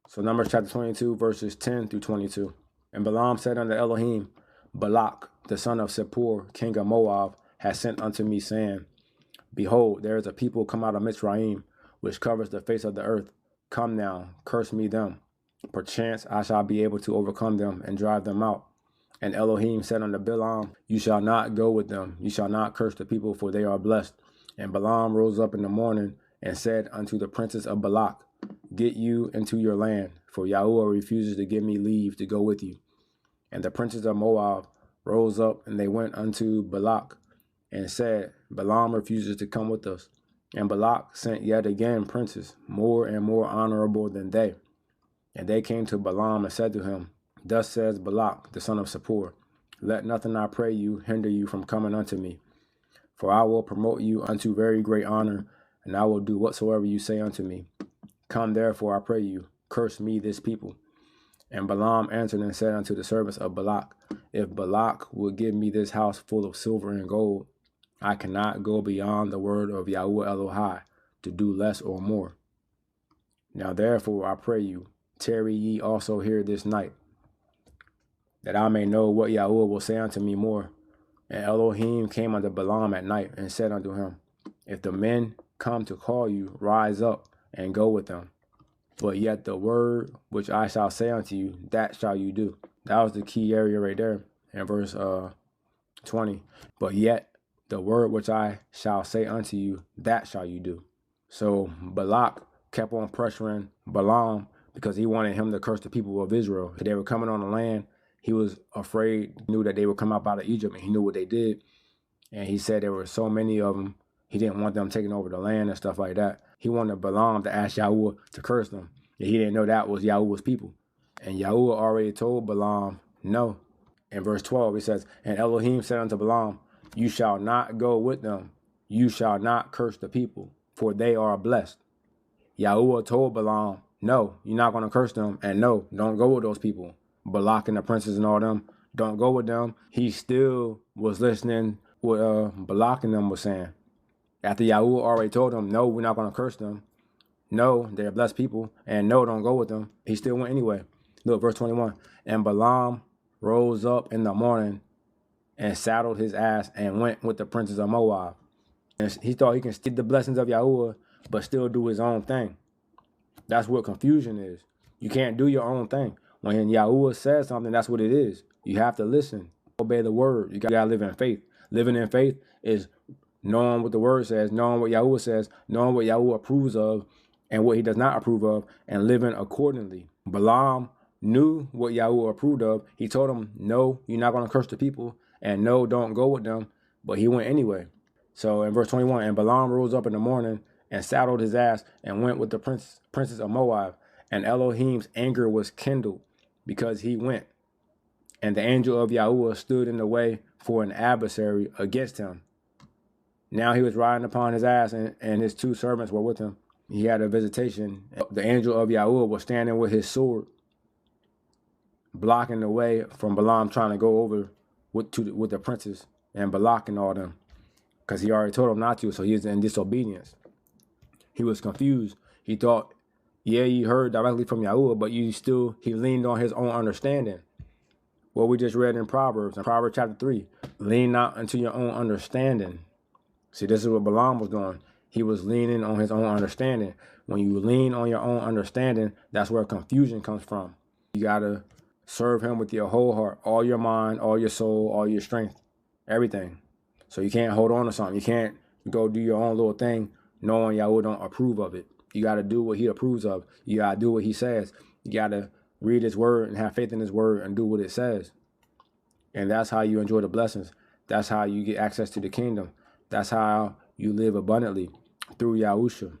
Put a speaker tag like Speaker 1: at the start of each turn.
Speaker 1: So Numbers chapter 22, verses 10 through 22. And Balaam said unto Elohim, Balak, the son of Zippor, king of Moab, has sent unto me, saying, Behold, there is a people come out of Mitzrayim, which covers the face of the earth. Come now, curse me them. Perchance I shall be able to overcome them and drive them out. And Elohim said unto Balaam, You shall not go with them. You shall not curse the people, for they are blessed. And Balaam rose up in the morning and said unto the princes of Balak, Get you into your land, for YAHUAH refuses to give me leave to go with you. And the princes of Moab rose up, and they went unto Balak, and said, Balaam refuses to come with us. And Balak sent yet again princes, more and more honorable than they. And they came to Balaam and said to him, Thus says Balak, the son of Zippor, Let nothing, I pray you, hinder you from coming unto me. For I will promote you unto very great honor, and I will do whatsoever you say unto me. Come therefore, I pray you, curse me this people. And Balaam answered and said unto the servants of Balak, If Balak will give me this house full of silver and gold, I cannot go beyond the word of YAHUAH Elohai to do less or more. Now therefore, I pray you, tarry ye also here this night, that I may know what YAHUAH will say unto me more. And Elohim came unto Balaam at night and said unto him, If the men come to call you, rise up and go with them. But yet the word which I shall say unto you, that shall you do. That was the key area right there in verse 20. But yet the word which I shall say unto you, that shall you do. So Balak kept on pressuring Balaam because he wanted him to curse the people of Israel. They were coming on the land. He was afraid, knew that they would come up out of Egypt, and he knew what they did. And he said there were so many of them, he didn't want them taking over the land and stuff like that. He wanted Balaam to ask YAHUAH to curse them. And he didn't know that was YAHUAH's people. And YAHUAH already told Balaam no. In verse 12, he says, And Elohim said unto Balaam, You shall not go with them. You shall not curse the people, for they are blessed. YAHUAH told Balaam, no, you're not going to curse them. And no, don't go with those people. Balak and the princes and all them, don't go with them. He still was listening what Balak and them was saying. After YAHUAH already told him, no, we're not going to curse them. No, they're blessed people. And no, don't go with them. He still went anyway. Look, verse 21. And Balaam rose up in the morning and saddled his ass and went with the princes of Moab. And he thought he can steal the blessings of YAHUAH, but still do his own thing. That's what confusion is. You can't do your own thing. When YAHUAH says something, that's what it is. You have to listen, obey the word. You got to live in faith. Living in faith is knowing what the word says, knowing what YAHUAH says, knowing what YAHUAH approves of and what he does not approve of, and living accordingly. Balaam knew what YAHUAH approved of. He told him, no, you're not going to curse the people, and no, don't go with them. But he went anyway. So in verse 21, and Balaam rose up in the morning and saddled his ass and went with the princes of Moab. And Elohim's anger was kindled because he went. And the angel of YAHUAH stood in the way for an adversary against him. Now he was riding upon his ass, and his two servants were with him. He had a visitation. The angel of YAHUAH was standing with his sword, blocking the way from Balaam trying to go over with the princes and Balak and all them, because he already told him not to, so he was in disobedience. He was confused. He thought, yeah, he heard directly from YAHUAH, but he leaned on his own understanding. What we just read in Proverbs chapter 3, lean not into your own understanding. See, this is what Balaam was doing. He was leaning on his own understanding. When you lean on your own understanding, that's where confusion comes from. You got to serve him with your whole heart, all your mind, all your soul, all your strength, everything. So you can't hold on to something. You can't go do your own little thing knowing YAHUAH don't approve of it. You got to do what he approves of. You got to do what he says. You got to read his word and have faith in his word and do what it says. And that's how you enjoy the blessings. That's how you get access to the kingdom. That's how you live abundantly through Yahusha.